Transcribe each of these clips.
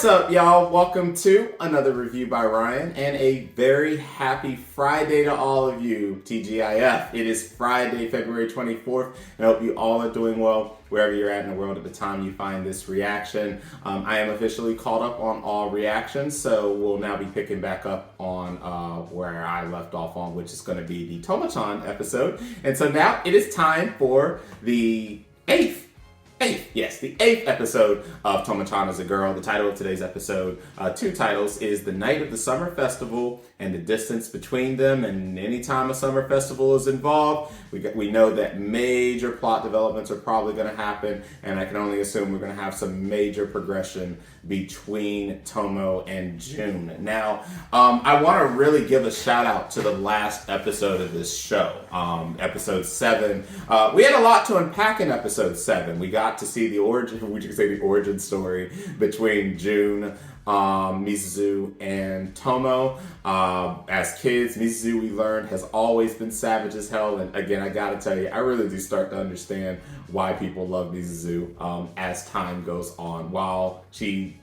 What's up, y'all? Welcome to another review by Ryan, and a very happy Friday to all of you, TGIF. It is Friday, February 24th, and I hope you all are doing well wherever you're at in the world at the time you find this reaction. I am officially caught up on all reactions, so we'll now be picking back up on where I left off on, which is going to be the Tomo-chan episode. And so now it is time for the eighth episode of Tomo-chan as a Girl. The title of today's episode, two titles, is The Night of the Summer Festival and the Distance Between Them. And anytime a summer festival is involved, we know that major plot developments are probably going to happen, and I can only assume we're going to have some major progression between Tomo and June. Now, I want to really give a shout out to the last episode of this show, episode 7. We had a lot to unpack in episode 7. We got to see the origin story between June, Mizuzu, and Tomo. As kids, Mizuzu, we learned, has always been savage as hell, and again, I gotta tell you, I really do start to understand why people love Mizuzu as time goes on. While she,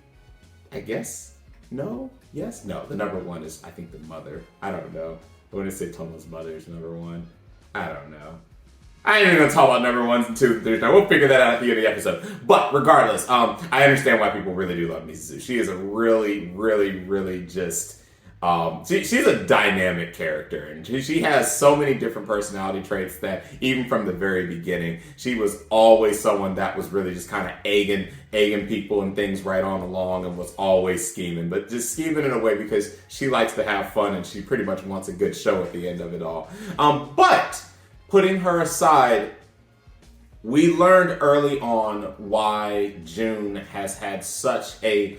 I guess, no, the number one is, I think, the mother. I don't know. I want to say Tomo's mother is number one. I don't know. I ain't even gonna talk about number 1s and 2s and 3s now. We'll figure that out at the end of the episode. But regardless, I understand why people really do love Mizuzu. She is a really just, she's a dynamic character, and she has so many different personality traits that even from the very beginning, she was always someone that was really just kind of egging people and things right on along, and was always scheming, but just scheming in a way because she likes to have fun, and she pretty much wants a good show at the end of it all. But putting her aside, we learned early on why June has had such a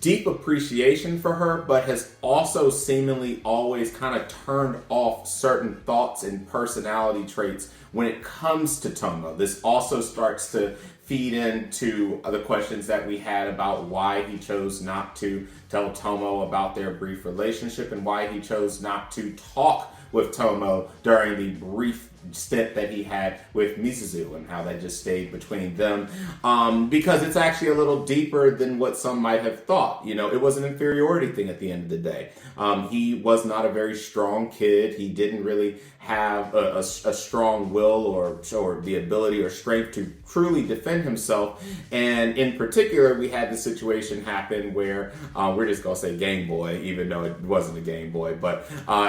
deep appreciation for her, but has also seemingly always kind of turned off certain thoughts and personality traits when it comes to Tomo. This also starts to feed into the questions that we had about why he chose not to tell Tomo about their brief relationship, and why he chose not to talk with Tomo during the brief stint that he had with Mizuzu, and how that just stayed between them, because it's actually a little deeper than what some might have thought. You know, it was an inferiority thing at the end of the day. He was not a very strong kid. He didn't really have a strong will or the ability or strength to truly defend himself. And in particular, we had the situation happen where we're just gonna say Game Boy, even though it wasn't a Game Boy, but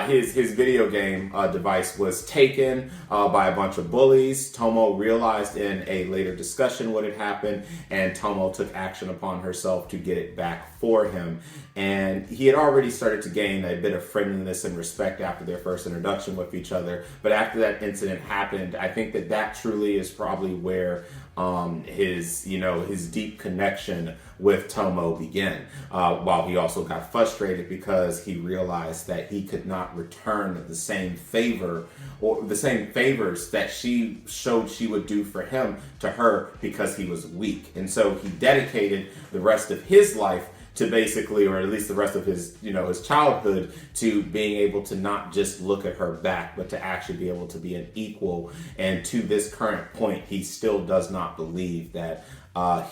his video game device was taken by a bunch of bullies. Tomo realized in a later discussion what had happened, and Tomo took action upon herself to get it back for him. And he had already started to gain a bit of friendliness and respect after their first introduction with each other. But after that incident happened, I think that truly is probably where his deep connection with Tomo began. While he also got frustrated because he realized that he could not return the same favor or the same favors that she showed she would do for him to her, because he was weak. And so he dedicated the rest of his life to basically, or at least the rest of his, his childhood, to being able to not just look at her back, but to actually be able to be an equal. And to this current point, he still does not believe that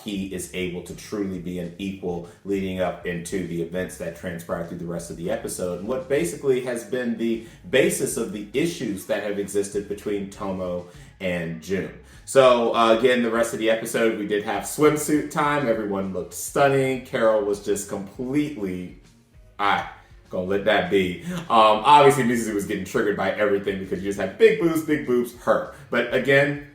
he is able to truly be an equal, leading up into the events that transpired through the rest of the episode, and what basically has been the basis of the issues that have existed between Tomo and June. So again, the rest of the episode, we did have swimsuit time. Everyone looked stunning. Carol was just completely, gonna let that be. Obviously, Mizuzu was getting triggered by everything because you just had big boobs, her. But again,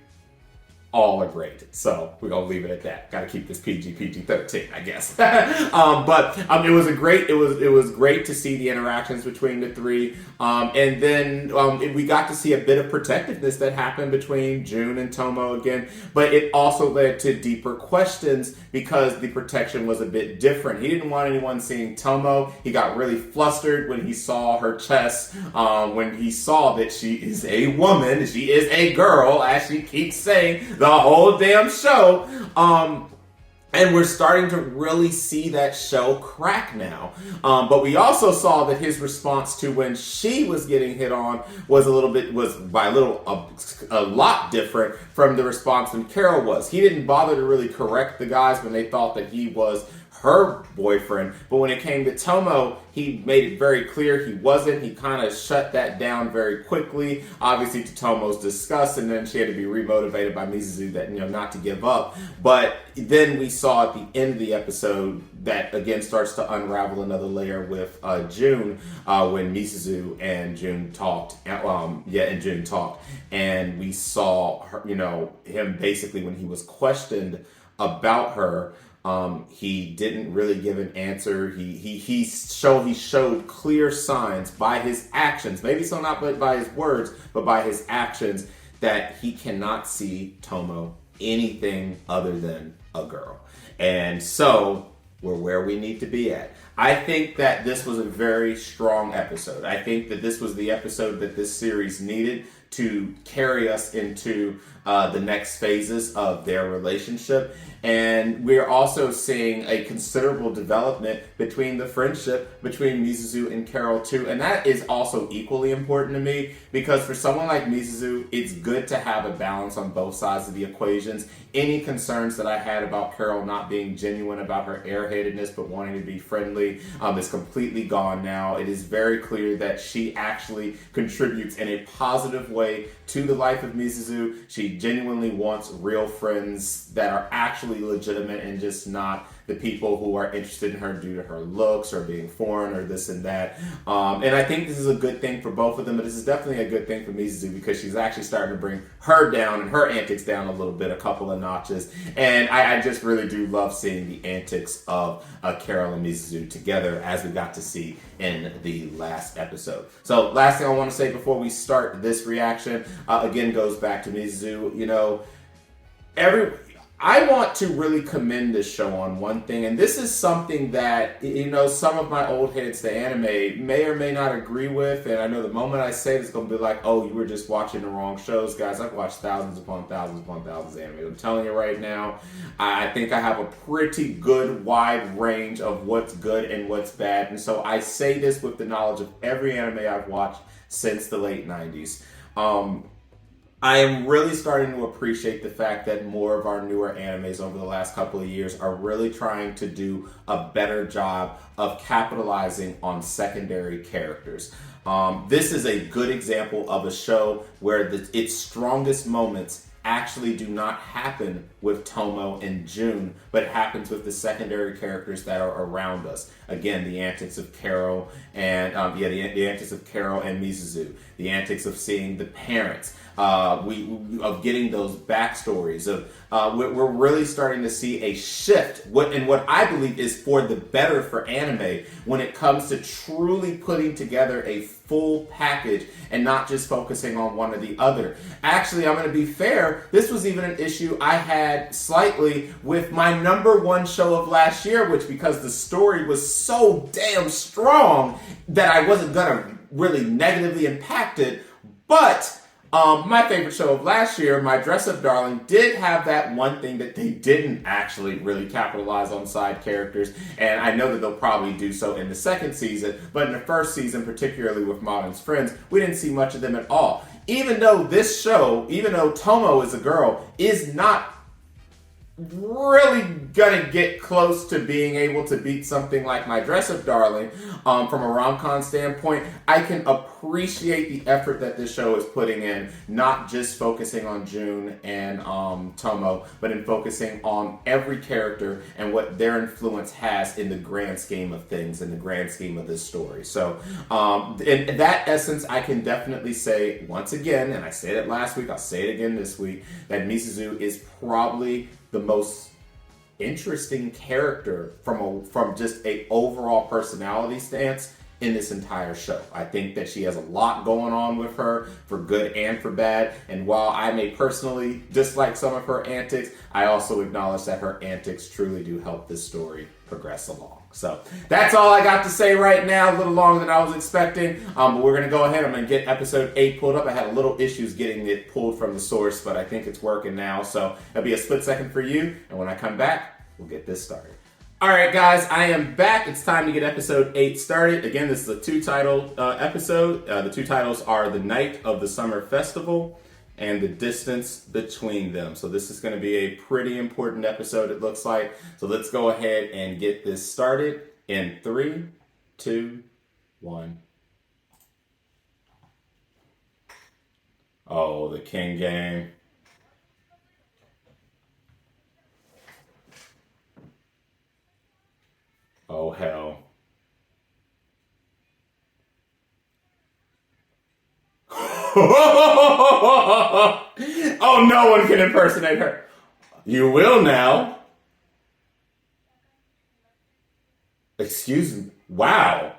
all are great. So we're gonna leave it at that. Gotta keep this PG-13, I guess. But it was great to see the interactions between the three. And then we got to see a bit of protectiveness that happened between June and Tomo again. But it also led to deeper questions because the protection was a bit different. He didn't want anyone seeing Tomo. He got really flustered when he saw her chest, when he saw that she is a woman, she is a girl, as she keeps saying the whole damn show. And we're starting to really see that show crack now. But we also saw that his response to when she was getting hit on was a lot different from the response when Carol was. He didn't bother to really correct the guys when they thought that he was her boyfriend. But when it came to Tomo, he made it very clear he wasn't. He kind of shut that down very quickly, obviously to Tomo's disgust, and then she had to be remotivated by Mizuzu that, not to give up. But then we saw at the end of the episode that again starts to unravel another layer with June when Mizuzu and June talked. And June talked, and we saw her, him basically when he was questioned about her. He didn't really give an answer. He showed clear signs by his actions, maybe so not by his words, but by his actions, that he cannot see Tomo anything other than a girl. And so we're where we need to be at. I think that this was a very strong episode. I think that this was the episode that this series needed to carry us into the next phases of their relationship. And we're also seeing a considerable development between the friendship between Mizuzu and Carol too. And that is also equally important to me, because for someone like Mizuzu, it's good to have a balance on both sides of the equations. Any concerns that I had about Carol not being genuine about her airheadedness but wanting to be friendly is completely gone now. It is very clear that she actually contributes in a positive way to the life of Mizuzu. She genuinely wants real friends that are actually legitimate and just not the people who are interested in her due to her looks or being foreign or this and that. And I think this is a good thing for both of them, but this is definitely a good thing for Mizuzu because she's actually starting to bring her down and her antics down a little bit, a couple of notches. And I just really do love seeing the antics of Carol and Mizuzu together, as we got to see in the last episode. So last thing I want to say before we start this reaction, again, goes back to Mizuzu. I want to really commend this show on one thing, and this is something that, some of my old heads to anime may or may not agree with, and I know the moment I say it, it's going to be like, oh, you were just watching the wrong shows. Guys, I've watched thousands upon thousands upon thousands of anime. I'm telling you right now, I think I have a pretty good wide range of what's good and what's bad, and so I say this with the knowledge of every anime I've watched since the late 90s. I am really starting to appreciate the fact that more of our newer animes over the last couple of years are really trying to do a better job of capitalizing on secondary characters. This is a good example of a show where its strongest moments actually do not happen with Tomo and June, but it happens with the secondary characters that are around us. Again, the antics of Carol and the antics of Carol and Mizuzu, the antics of seeing the parents, of getting those backstories. We're really starting to see a shift, what I believe is for the better for anime when it comes to truly putting together a full package and not just focusing on one or the other. Actually, I'm going to be fair, this was even an issue I had slightly with my number one show of last year, which, because the story was so damn strong, that I wasn't going to really negatively impact it. But my favorite show of last year, My Dress-Up Darling, did have that one thing that they didn't actually really capitalize on side characters, and I know that they'll probably do so in the second season, but in the first season, particularly with Modern's friends, we didn't see much of them at all. Even though this show, even though Tomo is a girl, is not really gonna get close to being able to beat something like My Dress-Up Darling from a rom-com standpoint, I can appreciate the effort that this show is putting in, not just focusing on June and Tomo, but in focusing on every character and what their influence has in the grand scheme of things, in the grand scheme of this story. So in that essence, I can definitely say once again, and I said it last week, I'll say it again this week, that Mizuzu is probably the most interesting character from just a overall personality stance in this entire show. I think that she has a lot going on with her, for good and for bad. And while I may personally dislike some of her antics, I also acknowledge that her antics truly do help this story progress along. So that's all I got to say right now. A little longer than I was expecting, but we're gonna go ahead. I'm gonna get episode 8 pulled up. I had a little issues getting it pulled from the source, but I think it's working now. So it'll be a split second for you, and when I come back, we'll get this started. All right, guys, I am back. It's time to get episode 8 started. Again, this is a 2-title episode. The 2 titles are The Night of the Summer Festival and the distance between them. So this is going to be a pretty important episode, it looks like. So let's go ahead and get this started in 3, 2, 1. Oh, the king game. Oh, hell. Oh, no one can impersonate her. You will now. Excuse me. Wow.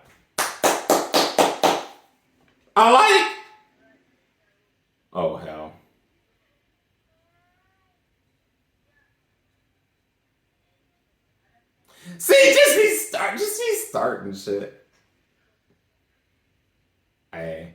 I like. Oh, hell. See, just be starting shit. Hey,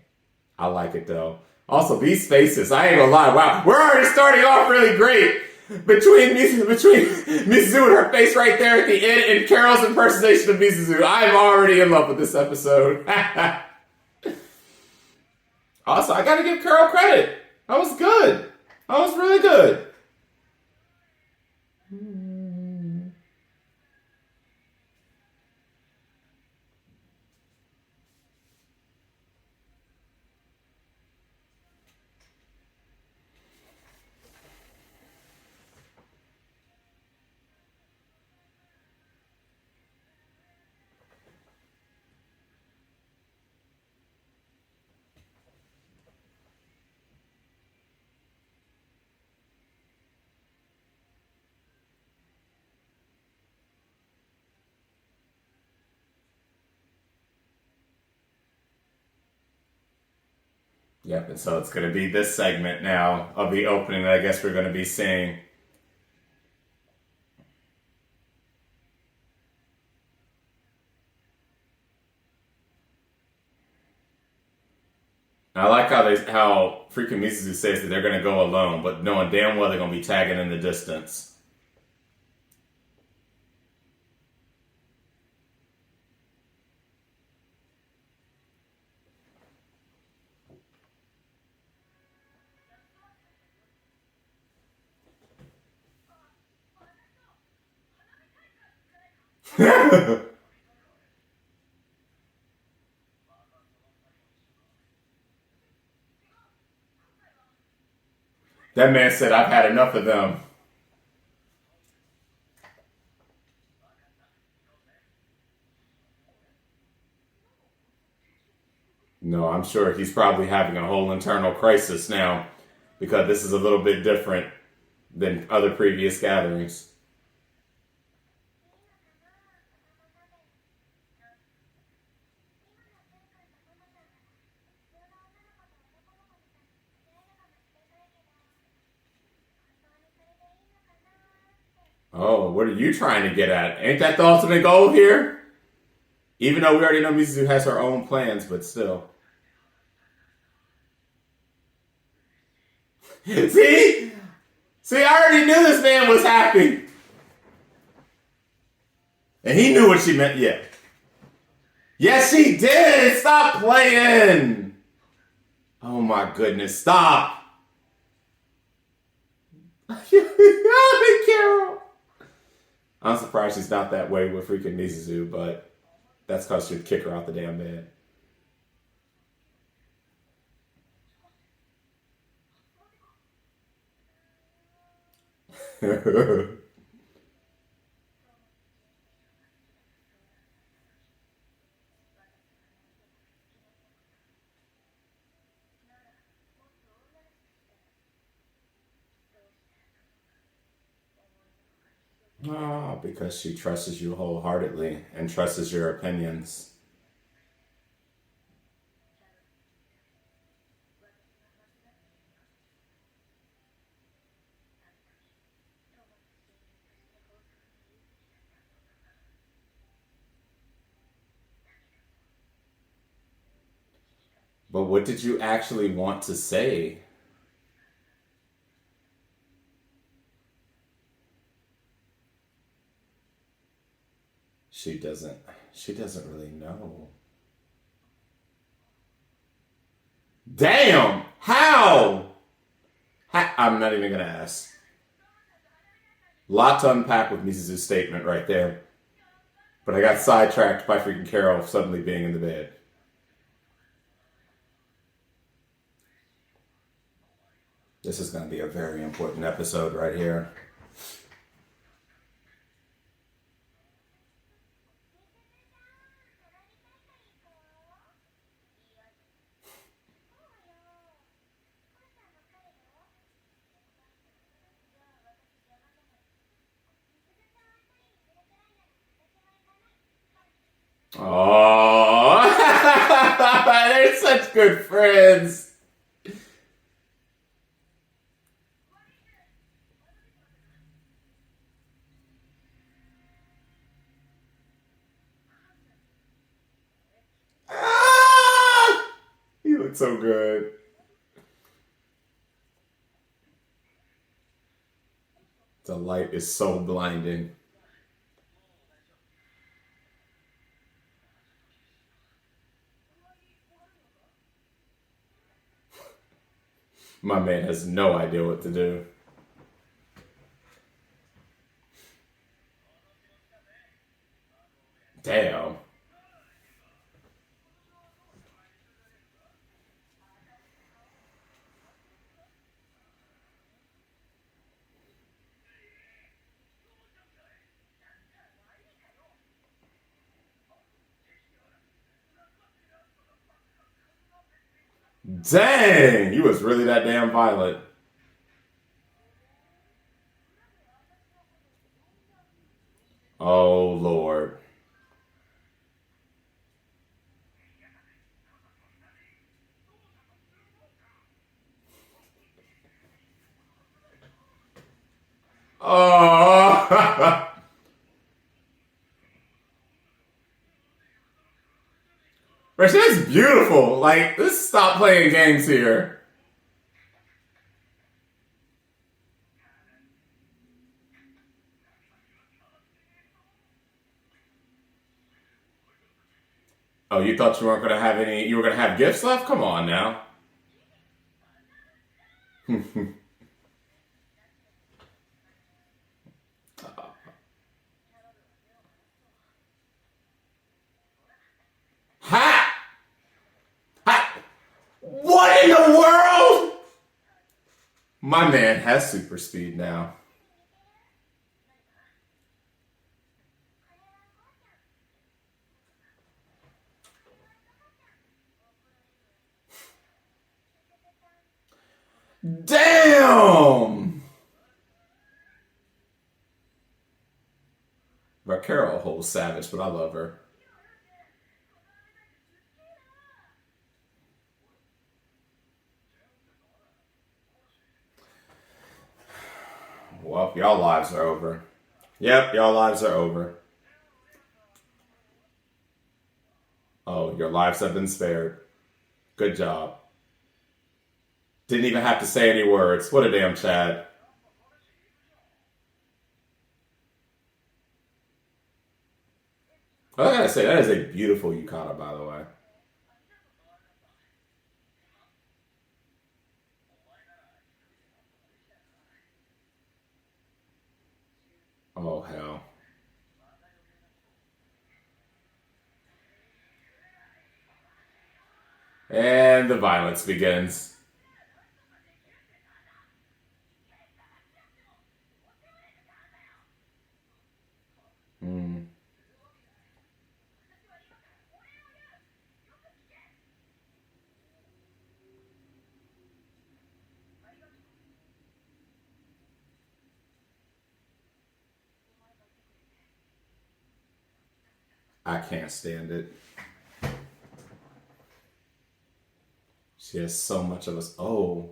I like it though. Also, these faces, I ain't gonna lie. Wow, we're already starting off really great. Between Mizuzu and her face right there at the end and Carol's impersonation of Mizuzu, I'm already in love with this episode. Also, I gotta give Carol credit. That was good. That was really good. Yep, and so it's going to be this segment now of the opening that I guess we're going to be seeing. I like how freaking Mizuzu says that they're going to go alone, but knowing damn well they're going to be tagging in the distance. That man said, I've had enough of them. No, I'm sure he's probably having a whole internal crisis now because this is a little bit different than other previous gatherings. Oh, what are you trying to get at? Ain't that the ultimate goal here? Even though we already know Mizuzu has her own plans, but still. See? See, I already knew this man was happy. And he knew what she meant. Yeah. Yes, she did. Stop playing. Oh my goodness. Stop. Carol. I'm surprised she's not that way with freaking Mizuzu, but that's because she'd kick her out the damn bed. Oh, because she trusts you wholeheartedly and trusts your opinions. But what did you actually want to say? She doesn't really know. Damn! How? I'm not even gonna ask. Lot to unpack with Mizuzu's statement right there. But I got sidetracked by freaking Carol suddenly being in the bed. This is going to be a very important episode right here. Oh, they're such good friends. Ah, he looks so good. The light is so blinding. My man has no idea what to do. Damn. Dang, he was really that damn violent. Oh, Lord. Oh. Rashida's beautiful. Like, let's stop playing games here. Oh, you thought you weren't going to have any, you were going to have gifts left? Come on now. Ha! Ha! What in the world? My man has super speed now. Damn! But Carol holds savage, but I love her. Well, y'all lives are over. Yep, y'all lives are over. Oh, your lives have been spared. Good job. Didn't even have to say any words. What a damn Chad. I gotta say, that is a beautiful yukata, by the way. Oh, hell. And the violence begins. Hmm. I can't stand it. She has so much of us. Oh.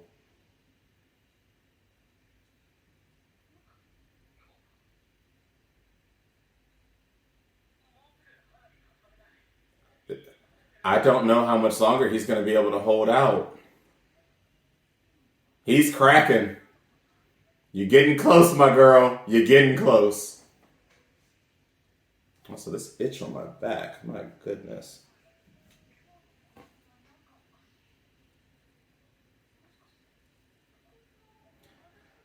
I don't know how much longer he's going to be able to hold out. He's cracking. You're getting close, my girl. You're getting close. Also, this itch on my back. My goodness.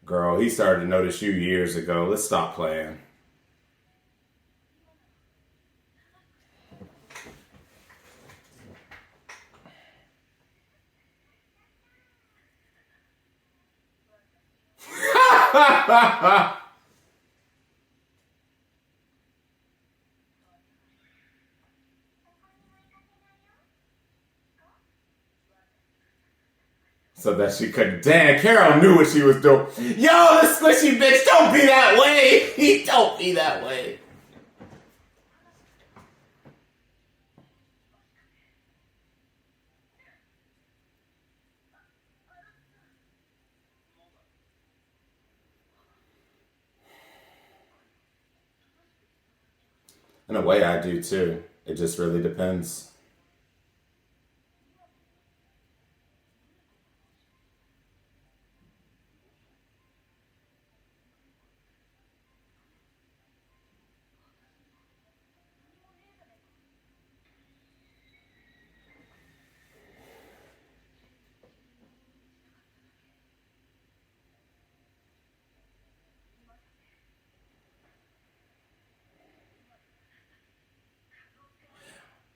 Girl, he started to notice you years ago. Let's stop playing. So that she could. Damn, Carol knew what she was doing. Yo, this squishy bitch, don't be that way. He don't be that way. In a way, I do too. It just really depends.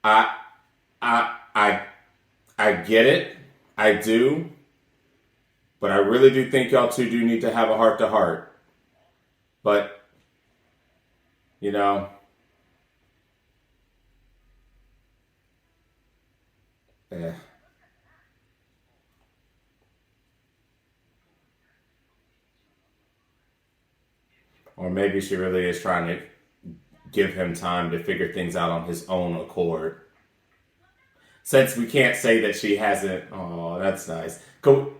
I, I, I, I get it. I do. But I really do think y'all two do need to have a heart to heart. But, you know, eh. Or maybe she really is trying to give him time to figure things out on his own accord. Since we can't say that she hasn't. Oh, that's nice. Go.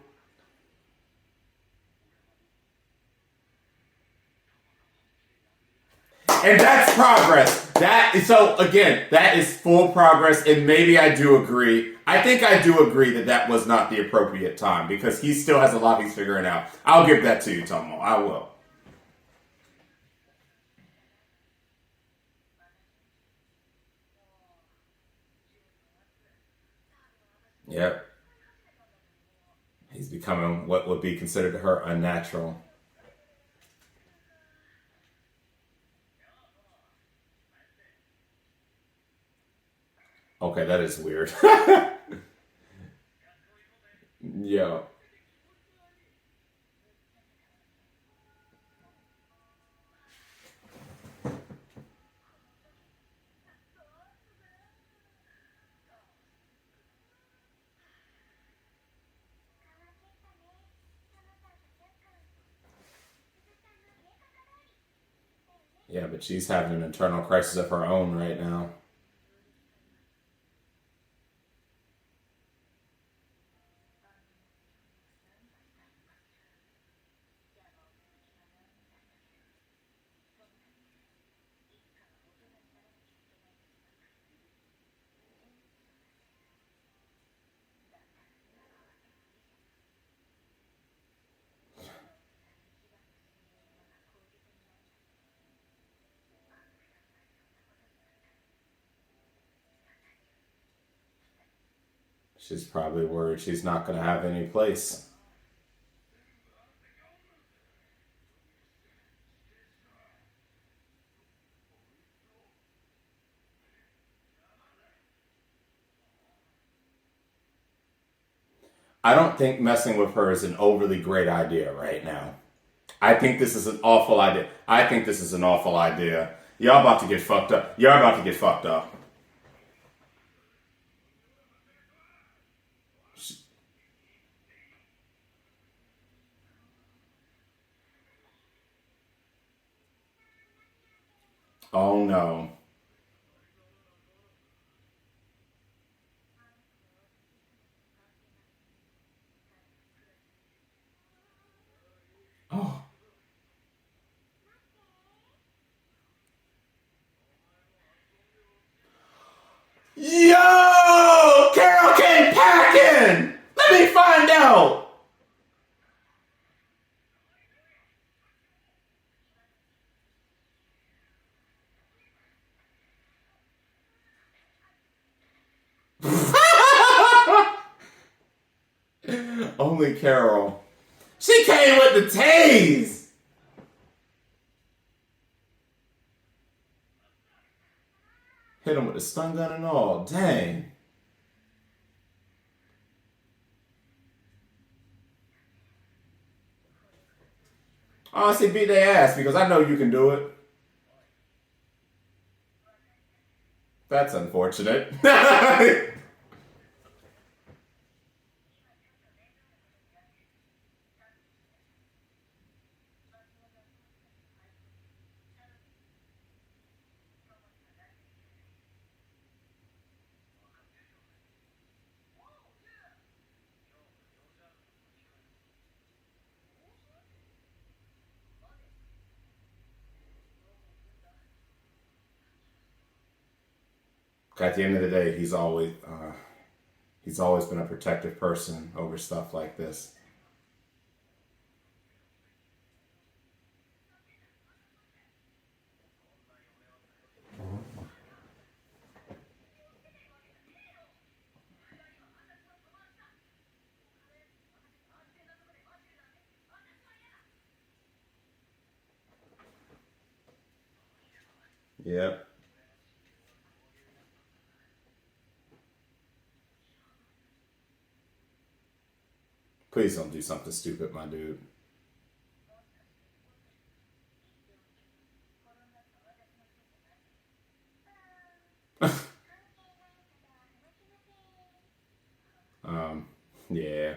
And that's progress. That is so. Again, that is full progress, and maybe I do agree. I think I do agree that that was not the appropriate time because he still has a lot he's figuring out. I'll give that to you, Tomo. I will. Yep. He's becoming what would be considered to her unnatural. Okay, that is weird. Yeah. Yeah, but she's having an internal crisis of her own right now. She's probably worried she's not going to have any place. I don't think messing with her is an overly great idea right now. I think this is an awful idea. I think this is an awful idea. Y'all about to get fucked up. Y'all about to get fucked up. Oh no. Oh. Yo! Carol came packing! Let me find out! Only Carol. She came with the tase. Hit him with the stun gun and all. Dang. Honestly, beat their ass because I know you can do it. That's unfortunate. At the end of the day, he's always been a protective person over stuff like this. Yep. Please don't do something stupid, my dude. Yeah.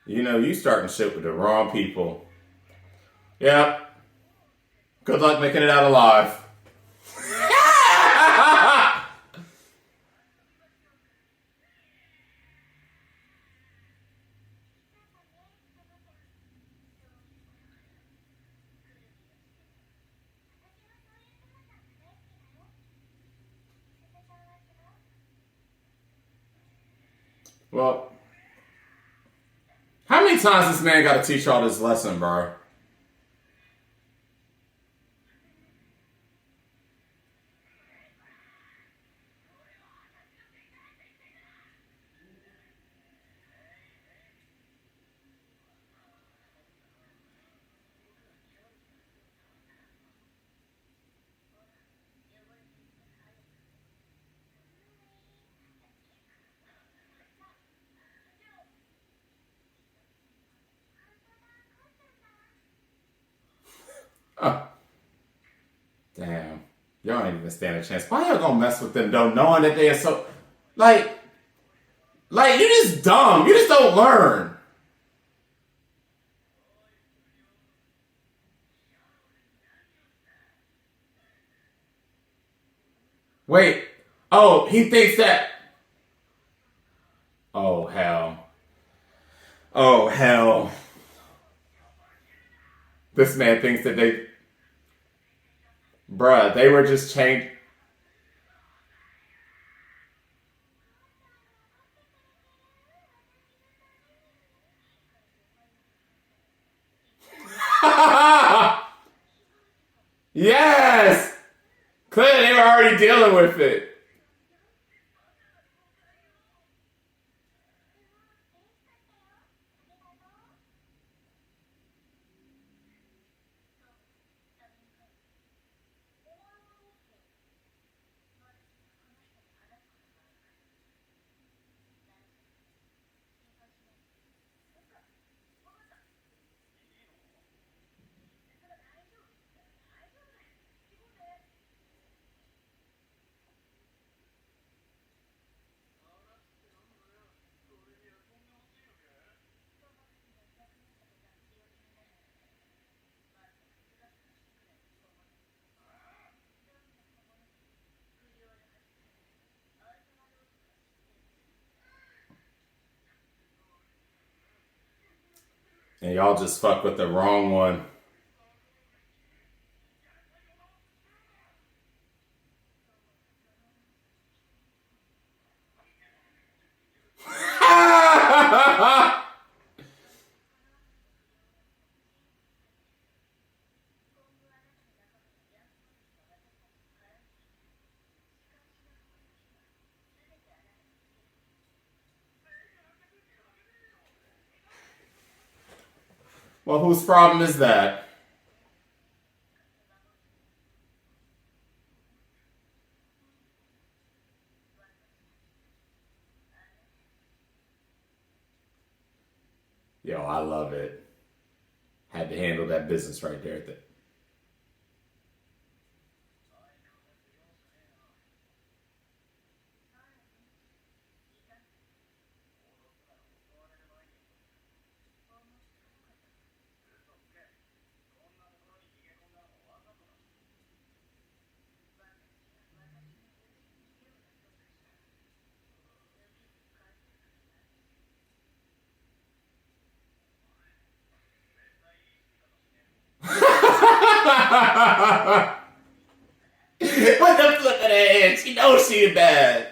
You know, you starting shit with the wrong people. Yep. Good luck making it out alive. Well, how many times this man got to teach y'all this lesson, bro? Oh, damn. Y'all ain't even stand a chance. Why y'all gonna mess with them though, knowing that they are so like you just dumb. You just don't learn. Wait. Oh, he thinks that. Oh hell. Oh hell. This man thinks that they, bruh, they were just changed. Yes! Clearly they were already dealing with it. And y'all just fuck with the wrong one. Well, whose problem is that? Yo, I love it. Had to handle that business right there. What the flip of the head? She knows she bad.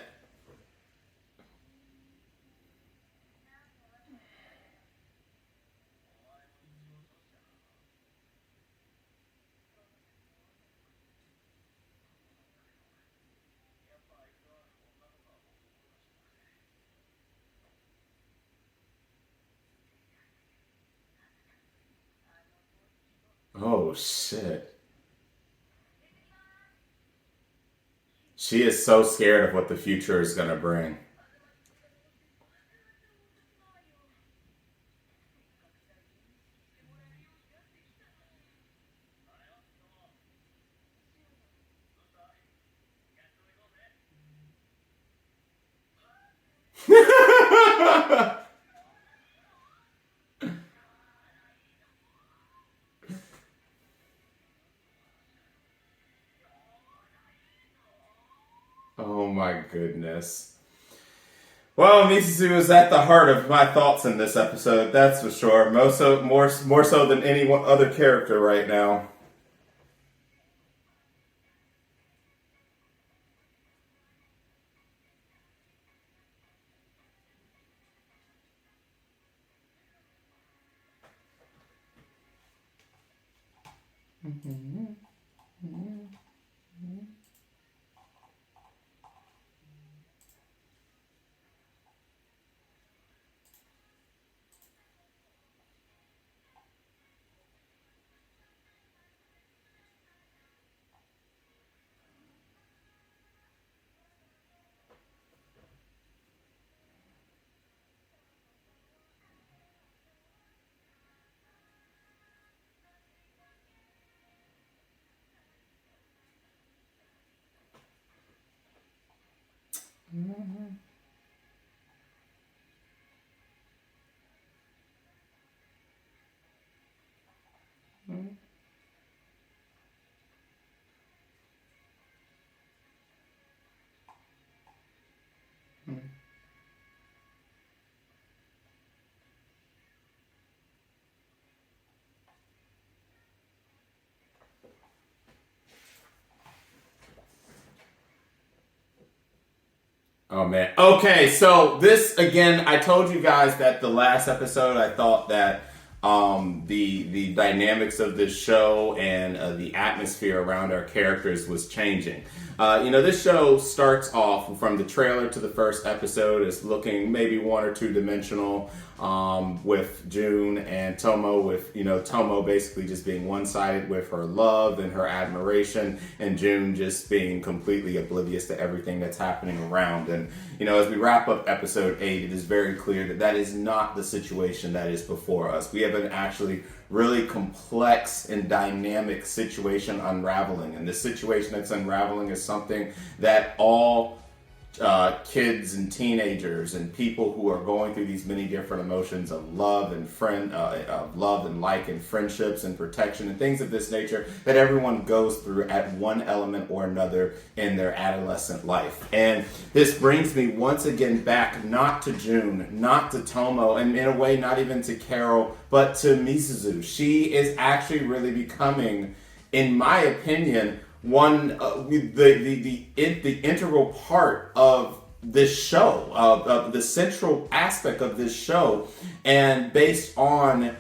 Oh shit. She is so scared of what the future is gonna bring. Oh my goodness. Well, Misasu is at the heart of my thoughts in this episode, that's for sure. More so than any one other character right now. Oh man. Okay, so this again, I told you guys that the last episode I thought that the dynamics of this show and the atmosphere around our characters was changing. This show starts off from the trailer to the first episode is looking maybe one or two dimensional, with June and Tomo, with Tomo basically just being one-sided with her love and her admiration, and June just being completely oblivious to everything that's happening around. And as we wrap up episode 8, it is very clear that that is not the situation that is before us. We have an actually really complex and dynamic situation unraveling, and the situation that's unraveling is something that all kids and teenagers and people who are going through these many different emotions of love and love and like and friendships and protection and things of this nature that everyone goes through at one element or another in their adolescent life. And this brings me once again back, not to June, not to Tomo, and in a way not even to Carol, but to Misuzu. She is actually really becoming, in my opinion, the integral part of this show, of the central aspect of this show, and based on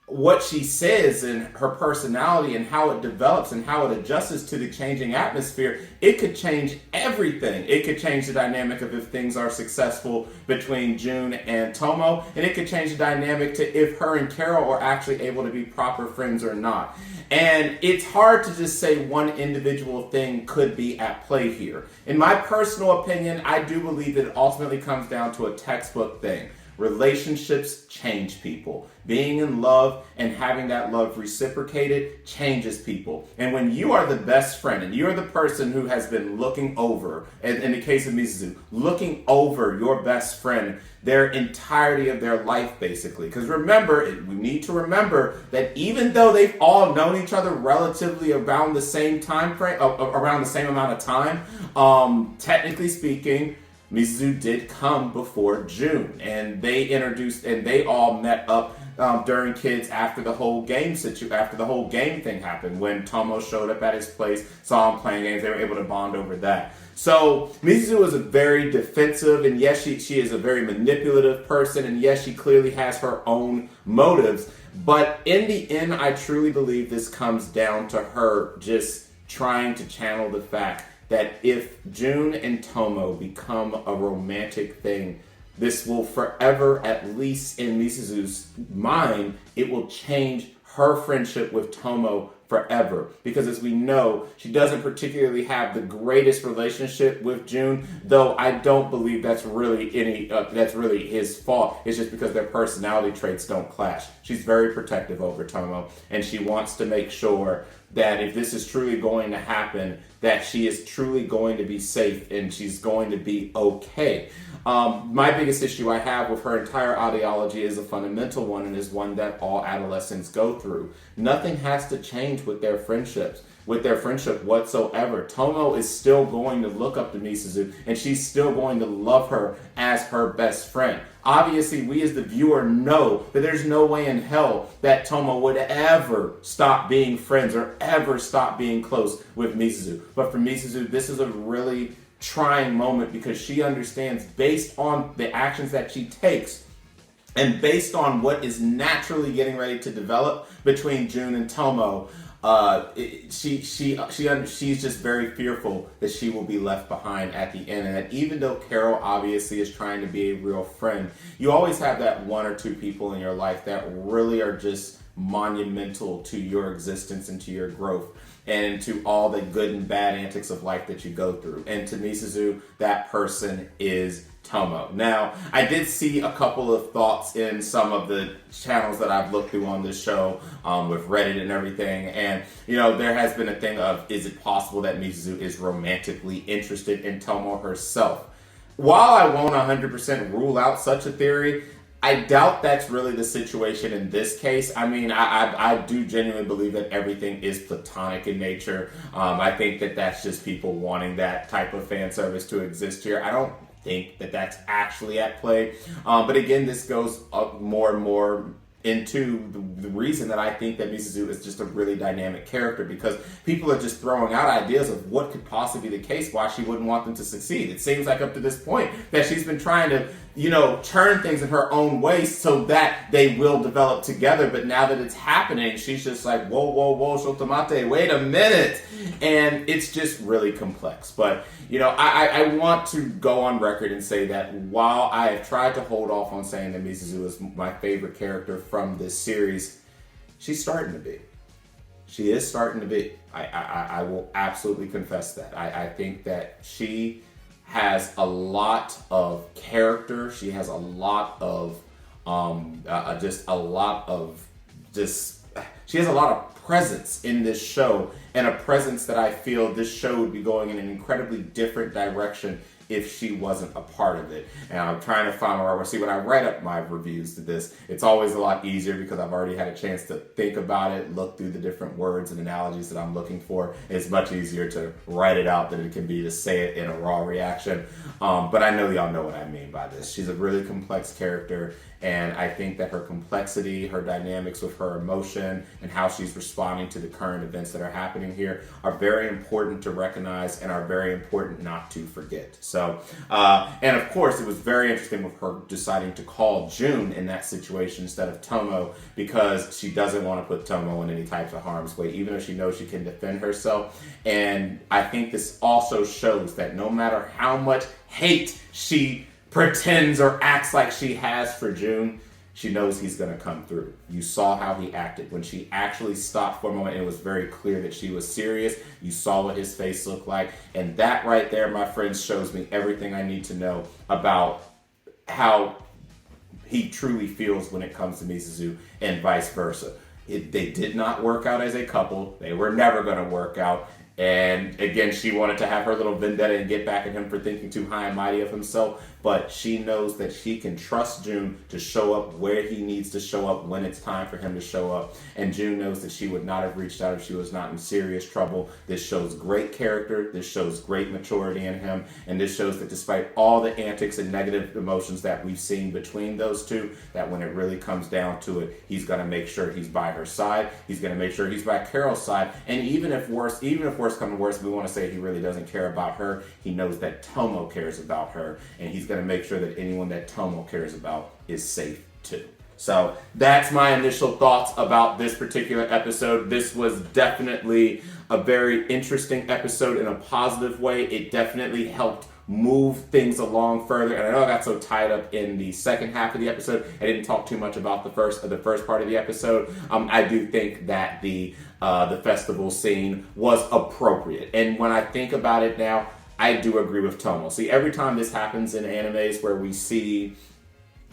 what she says and her personality and how it develops and how it adjusts to the changing atmosphere, it could change everything. It could change the dynamic of if things are successful between June and Tomo, and it could change the dynamic to if her and Carol are actually able to be proper friends or not. And it's hard to just say one individual thing could be at play here. In my personal opinion, I do believe that it ultimately comes down to a textbook thing. Relationships change people. Being in love and having that love reciprocated changes people. And when you are the best friend and you're the person who has been looking over, in the case of Misuzu, looking over your best friend their entirety of their life, basically. Because remember, we need to remember that even though they've all known each other relatively around the same time frame, around the same amount of time, technically speaking, Misuzu did come before June, and they all met up during kids after the whole game thing happened. When Tomo showed up at his place, saw him playing games, they were able to bond over that. So Misuzu is a very defensive, and yes, she is a very manipulative person, and yes, she clearly has her own motives. But in the end, I truly believe this comes down to her just trying to channel the fact that if June and Tomo become a romantic thing, this will forever, at least in Misuzu's mind, it will change her friendship with Tomo forever. Because as we know, she doesn't particularly have the greatest relationship with June, though I don't believe that's really his fault. It's just because their personality traits don't clash. She's very protective over Tomo, and she wants to make sure that if this is truly going to happen, that she is truly going to be safe and she's going to be okay. My biggest issue I have with her entire ideology is a fundamental one, and is one that all adolescents go through. Nothing has to change with their friendships. With their friendship whatsoever. Tomo is still going to look up to Misuzu, and she's still going to love her as her best friend. Obviously, we as the viewer know that there's no way in hell that Tomo would ever stop being friends or ever stop being close with Misuzu. But for Misuzu, this is a really trying moment, because she understands, based on the actions that she takes and based on what is naturally getting ready to develop between June and Tomo, she's just very fearful that she will be left behind at the end, and that even though Carol obviously is trying to be a real friend, you always have that one or two people in your life that really are just monumental to your existence and to your growth and to all the good and bad antics of life that you go through. And to Misuzu, that person is Tomo. Now, I did see a couple of thoughts in some of the channels that I've looked through on this show, with Reddit and everything, and there has been a thing of, is it possible that Misuzu is romantically interested in Tomo herself? While I won't 100% rule out such a theory, I doubt that's really the situation in this case. I mean, I do genuinely believe that everything is platonic in nature. I think that that's just people wanting that type of fan service to exist here. I don't think that that's actually at play. But again, this goes up more and more into the reason that I think that Misuzu is just a really dynamic character, because people are just throwing out ideas of what could possibly be the case why she wouldn't want them to succeed. It seems like up to this point that she's been trying to turn things in her own way so that they will develop together. But now that it's happening, she's just like, whoa, shotomate, wait a minute. And it's just really complex. But, I want to go on record and say that while I have tried to hold off on saying that Misuzu is my favorite character from this series, she's starting to be. She is starting to be. I will absolutely confess that. I think that she has a lot of character. She has a lot of she has a lot of presence in this show, and a presence that I feel this show would be going in an incredibly different direction if she wasn't a part of it. And I'm trying to find where, see, when I write up my reviews to this, it's always a lot easier because I've already had a chance to think about it, look through the different words and analogies that I'm looking for. It's much easier to write it out than it can be to say it in a raw reaction. But I know y'all know what I mean by this. She's a really complex character, and I think that her complexity, her dynamics with her emotion, and how she's responding to the current events that are happening here are very important to recognize and are very important not to forget. So, and of course, it was very interesting with her deciding to call June in that situation instead of Tomo, because she doesn't want to put Tomo in any types of harm's way, even though she knows she can defend herself. And I think this also shows that no matter how much hate she pretends or acts like she has for June, she knows he's going to come through. You saw how he acted. When she actually stopped for a moment, it was very clear that she was serious. You saw what his face looked like. And that right there, my friends, shows me everything I need to know about how he truly feels when it comes to Mizuzu and vice versa. They did not work out as a couple. They were never going to work out. And again, she wanted to have her little vendetta and get back at him for thinking too high and mighty of himself. But she knows that she can trust June to show up where he needs to show up when it's time for him to show up. And June knows that she would not have reached out if she was not in serious trouble. This shows great character. This shows great maturity in him. And this shows that despite all the antics and negative emotions that we've seen between those two, that when it really comes down to it, he's going to make sure he's by her side. He's going to make sure he's by Carol's side. And even if worse comes to worse, we want to say he really doesn't care about her. He knows that Tomo cares about her. And he's going to make sure that anyone that Tomo cares about is safe too. So that's my initial thoughts about this particular episode. This was definitely a very interesting episode in a positive way. It definitely helped move things along further. And I know I got so tied up in the second half of the episode, I didn't talk too much about the first part of the episode. I do think that the festival scene was appropriate. And when I think about it now, I do agree with Tomo. See, every time this happens in animes where we see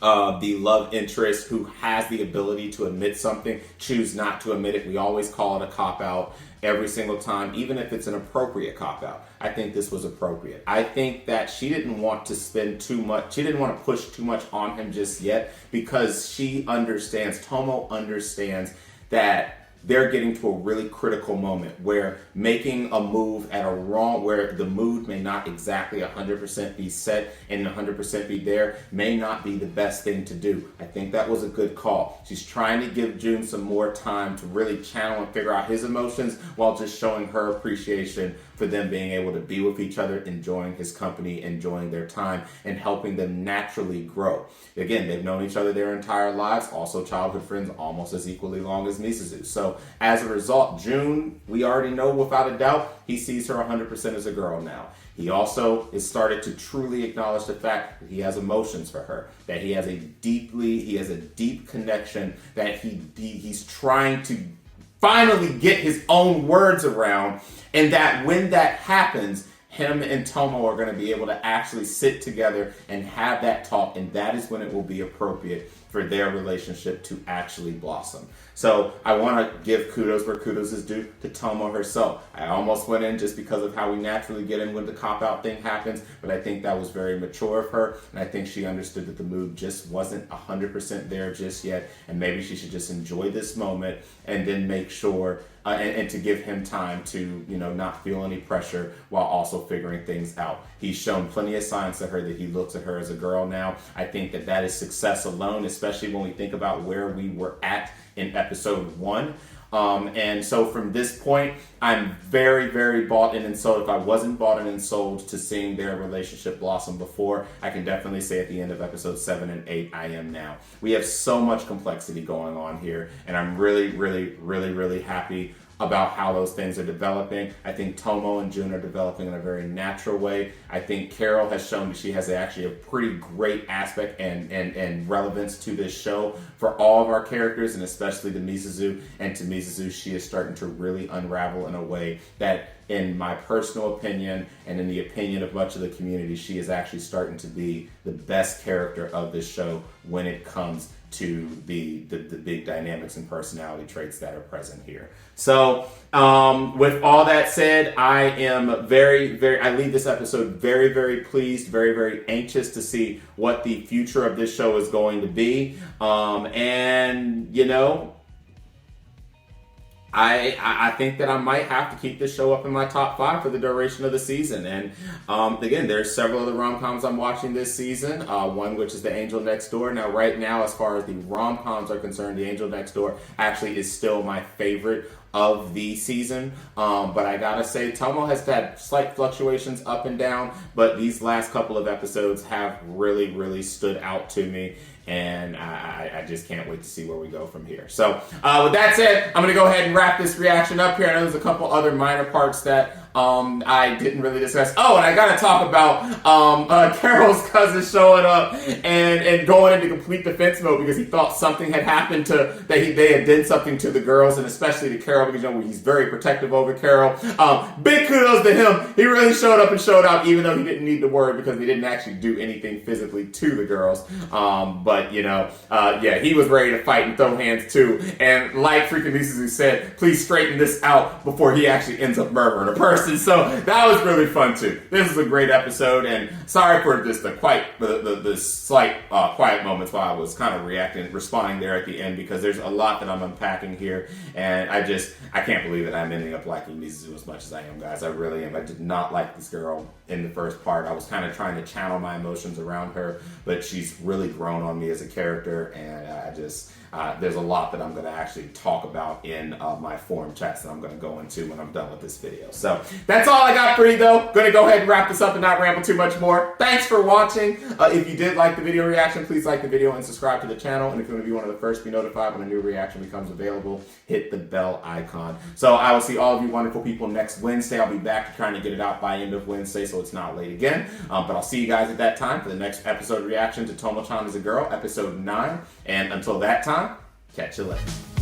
the love interest who has the ability to admit something choose not to admit it, we always call it a cop-out every single time, even if it's an appropriate cop-out. I think this was appropriate. I think that she didn't want to she didn't want to push too much on him just yet, because Tomo understands that they're getting to a really critical moment where making a move where the mood may not exactly 100% be set and 100% be there may not be the best thing to do. I think that was a good call. She's trying to give June some more time to really channel and figure out his emotions while just showing her appreciation for them being able to be with each other, enjoying his company, enjoying their time, and helping them naturally grow. Again, they've known each other their entire lives, also childhood friends almost as equally long as Mizuzu. So as a result, June, we already know without a doubt, he sees her 100% as a girl now. He also has started to truly acknowledge the fact that he has emotions for her, that he has a deep connection, that he's trying to finally get his own words around, and that when that happens, him and Tomo are going to be able to actually sit together and have that talk, and that is when it will be appropriate for their relationship to actually blossom. So I want to give kudos where kudos is due to Tomo herself. I almost went in just because of how we naturally get in when the cop-out thing happens, but I think that was very mature of her, and I think she understood that the mood just wasn't 100% there just yet, and maybe she should just enjoy this moment and then make sure and to give him time to, not feel any pressure while also figuring things out. He's shown plenty of signs to her that he looks at her as a girl now. I think that is success alone, especially when we think about where we were at in episode 1. And so from this point, I'm very, very bought in and sold. If I wasn't bought in and sold to seeing their relationship blossom before, I can definitely say at the end of episode 7 and 8, I am now. We have so much complexity going on here, and I'm really, really, really, really happy about how those things are developing. I think Tomo and June are developing in a very natural way. I think Carol has shown that she has actually a pretty great aspect and relevance to this show for all of our characters, and especially to Mizuzu. And to Mizuzu, she is starting to really unravel in a way that, in my personal opinion, and in the opinion of much of the community, she is actually starting to be the best character of this show when it comes to the big dynamics and personality traits that are present here. So with all that said, I am I leave this episode very, very pleased, very, very anxious to see what the future of this show is going to be. And, you know, I think that I might have to keep this show up in my top 5 for the duration of the season. And again, there's several other rom-coms I'm watching this season. One which is The Angel Next Door. Now, right now, as far as the rom-coms are concerned, The Angel Next Door actually is still my favorite of the season. But I gotta say, Tomo has had slight fluctuations up and down, but these last couple of episodes have really, really stood out to me. And I just can't wait to see where we go from here. So with that said, I'm going to go ahead and wrap this reaction up here. I know there's a couple other minor parts that I didn't really discuss. Oh, and I got to talk about Carol's cousin showing up and going into complete defense mode because he thought something had happened they had done something to the girls, and especially to Carol, because you know he's very protective over Carol. Big kudos to him. He really showed up and showed out, even though he didn't need to worry because they didn't actually do anything physically to the girls. But, you know, yeah, he was ready to fight and throw hands too. And like freaking Misu said, please straighten this out before he actually ends up murdering a person. So that was really fun too. This is a great episode, and sorry for just the slight quiet moments while I was kind of responding there at the end, because there's a lot that I'm unpacking here, and I can't believe that I'm ending up liking Misu as much as I am, guys. I really am. I did not like this girl in the first part. I was kind of trying to channel my emotions around her, but she's really grown on me as a character, and there's a lot that I'm going to actually talk about in my forum chats that I'm going to go into when I'm done with this video. So that's all I got for you, though. Going to go ahead and wrap this up and not ramble too much more. Thanks for watching. If you did like the video reaction, please like the video and subscribe to the channel. And if you want to be one of the first to be notified when a new reaction becomes available, hit the bell icon. So I will see all of you wonderful people next Wednesday. I'll be back trying to get it out by end of Wednesday, so it's not late again. But I'll see you guys at that time for the next episode reaction to Tomo-chan is a Girl, episode 9. And until that time, catch you later.